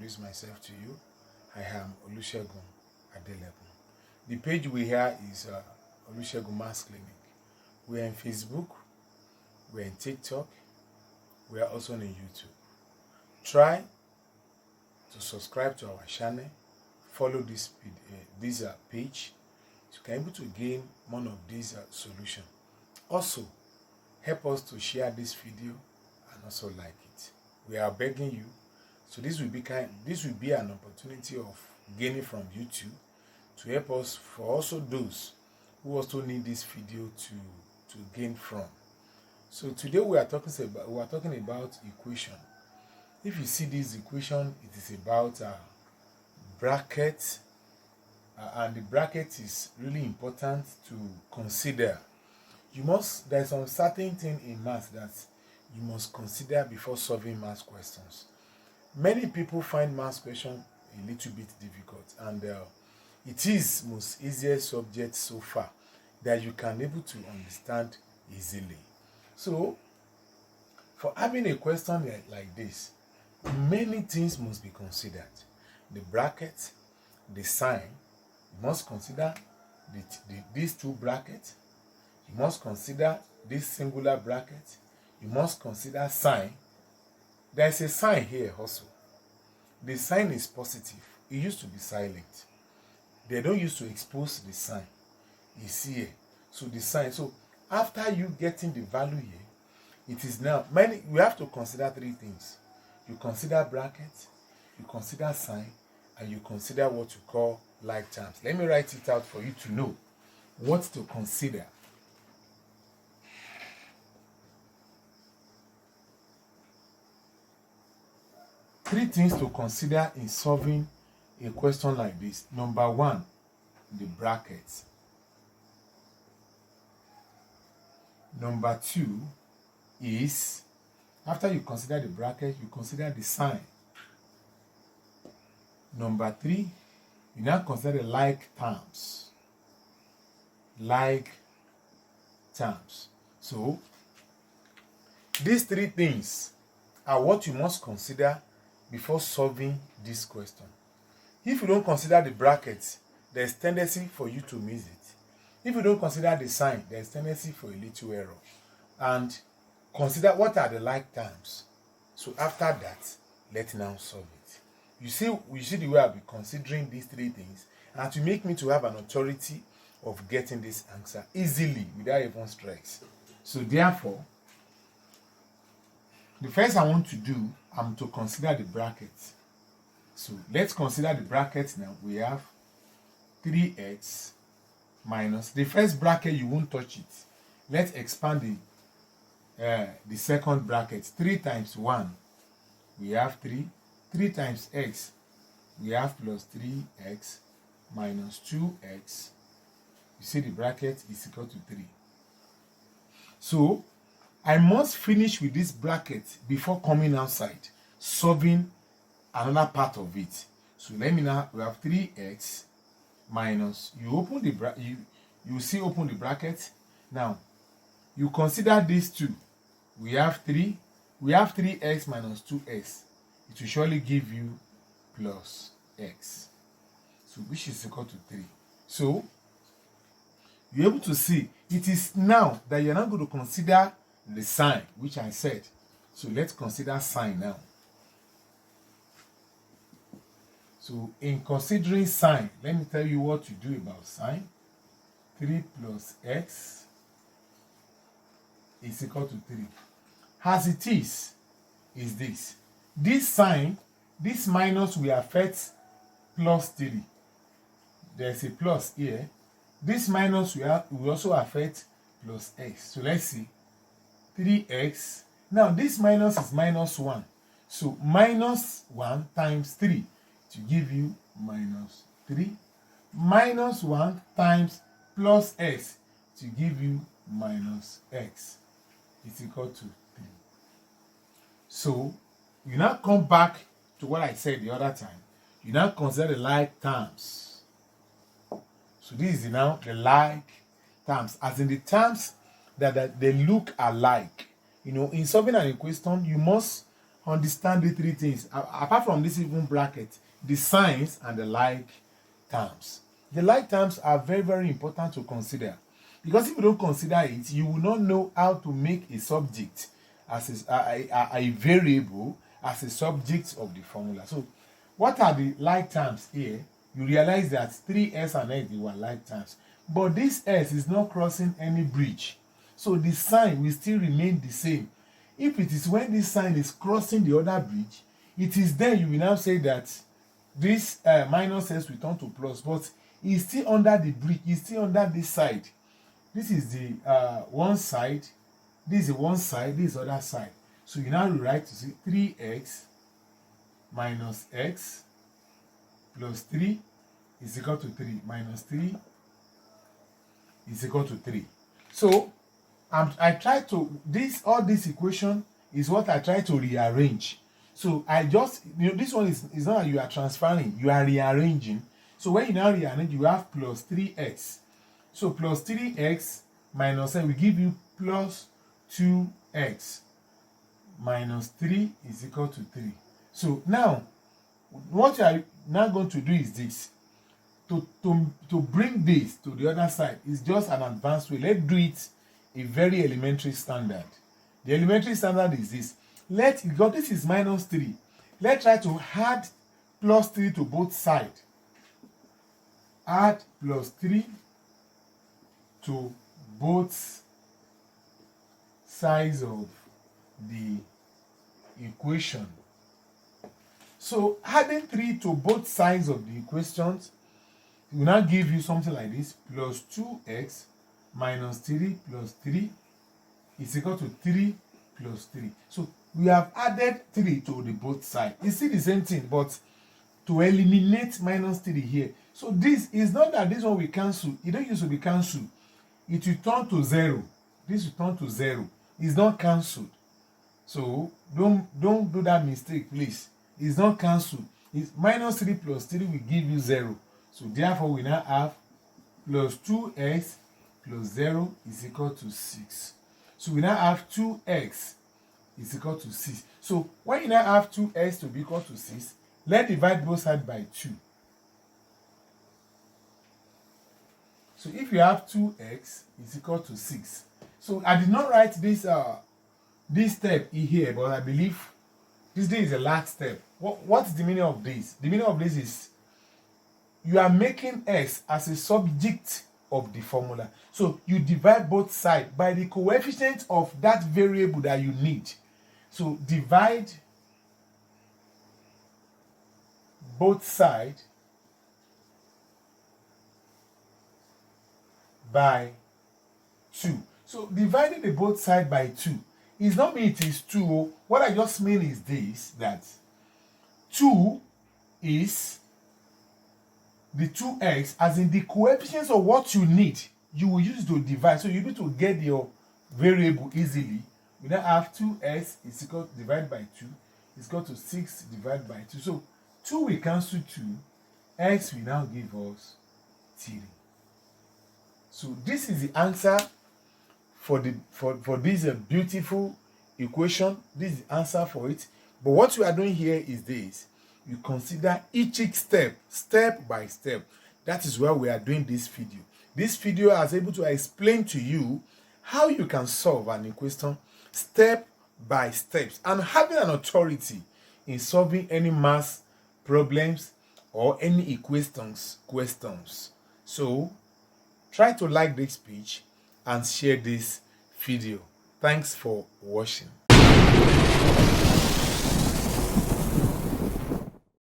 introduce myself to you. I am Olusegun Adelekun. The page we have is Olusegun Maths Clinic. We are on Facebook, we are on TikTok, we are also on YouTube. Try to subscribe to our channel, follow this page, so you can be able to gain one of these solutions. Also, help us to share this video and also like it. We are begging you. So this will be an opportunity of gaining from YouTube to help us, for also those who also need this video to gain from. So today we are talking about equation. If you see this equation, it is about bracket, and the bracket is really important to consider. There's some certain thing in math that you must consider before solving math questions. Many people find math questions a little bit difficult, and it is most easiest subject so far that you can able to understand easily. So, for having a question like this, many things must be considered. The bracket, the sign, you must consider these two brackets. You must consider this singular bracket. You must consider sign. There's a sign here also. The sign is positive. It used to be silent. They don't used to expose the sign. It's here. So the sign. So after you getting the value here, it is now. We have to consider three things. You consider bracket, you consider sign, and you consider what you call like terms. Let me write it out for you to know what to consider. Three things to consider in solving a question like this. Number one, the brackets. Number two is, after you consider the bracket, you consider the sign. Number three, you now consider the like terms. Like terms. So, these three things are what you must consider before solving this question. If you don't consider the brackets, there's tendency for you to miss it. If you don't consider the sign, there's tendency for a little error. And consider what are the like terms. So after that, let's now solve it. You see the way I'll be considering these three things, and to make me to have an authority of getting this answer easily without even stress. So therefore, the first I want to do, I'm to consider the brackets. So let's consider the brackets now. We have 3x minus, the first bracket you won't touch it. Let's expand the second bracket. 3 times 1, we have 3. 3 times x, we have plus 3x minus 2x. You see the bracket is equal to 3. So I must finish with this bracket before coming outside, solving another part of it. So let me now, we have 3x minus, you open the open the bracket. Now, you consider these two. We have 3x minus 2x. It will surely give you plus x. So which is equal to 3. So, you're able to see, it is now that you're not going to consider the sign, which I said. So let's consider sign now. So in considering sign, let me tell you what to do about sign. 3 plus x is equal to 3. As it is this. This sign, this minus will affect plus 3. There's a plus here. This minus will also affect plus x. So let's see. 3x. Now this minus is minus 1. So minus 1 times 3 to give you minus 3. Minus 1 times plus x to give you minus x is equal to 3. So you now come back to what I said the other time. You now consider the like terms. So this is now the like terms, as in the terms that they look alike. In solving an equation, you must understand the three things. Apart from this even bracket, the signs and the like terms. The like terms are very, very important to consider. Because if you don't consider it, you will not know how to make a subject as a variable as a subject of the formula. So, what are the like terms here? You realize that 3s and x, they were like terms. But this s is not crossing any bridge. So, the sign will still remain the same. If it is when this sign is crossing the other bridge, it is then you will now say that this minus s will turn to plus. But it's still under the bridge. It's still under this side. This is the one side. This is one side. This is the other side. So you now rewrite to see 3x minus x plus 3 is equal to 3 minus 3 is equal to 3. So I try to all this equation is what I try to rearrange. So I just this one is not that you are transferring, you are rearranging. So when you now rearrange, you have plus 3x. So plus 3x minus n will give you plus 2x minus 3 is equal to 3. So now, what you are now going to do is this. To bring this to the other side is just an advanced way. Let's do it a very elementary standard. The elementary standard is this. Because this is minus 3. Let's try to add plus 3 to both sides. Add plus 3 to both sides of the equation. So adding 3 to both sides of the equations will now give you something like this: plus 2x minus 3 plus 3 is equal to 3 plus 3. So we have added 3 to the both sides. It's still the same thing, but to eliminate minus 3 here. So this is not that this one will cancel. It don't used to be cancelled. It will turn to 0. This will turn to 0. It's not cancelled. So don't do that mistake, please. It's not cancelled. It's minus 3 plus 3 will give you 0. So therefore we now have plus 2x plus 0 is equal to 6. So we now have 2x is equal to 6. So when you now have 2x to be equal to 6, let's divide both sides by 2. So if you have 2x is equal to 6. So I did not write this step here, but I believe this is the last step. What's the meaning of this? The meaning of this is you are making x as a subject of the formula. So you divide both sides by the coefficient of that variable that you need. So divide both sides by 2. So dividing the both sides by 2 is not mean it is 2. What I just mean is this, that 2 is the 2x as in the coefficients of what you need. You will use to divide. So you need to get your variable easily. We now have 2x is equal to divided by 2 is equal to 6 divided by 2. So 2 will cancel 2. X will now give us 3. So this is the answer for this beautiful equation. This is the answer for it. But what we are doing here is this. You consider each step by step. That is why we are doing this video. This video is able to explain to you how you can solve an equation step by steps and having an authority in solving any math problems or any questions. So try to like this page and share this video. Thanks for watching.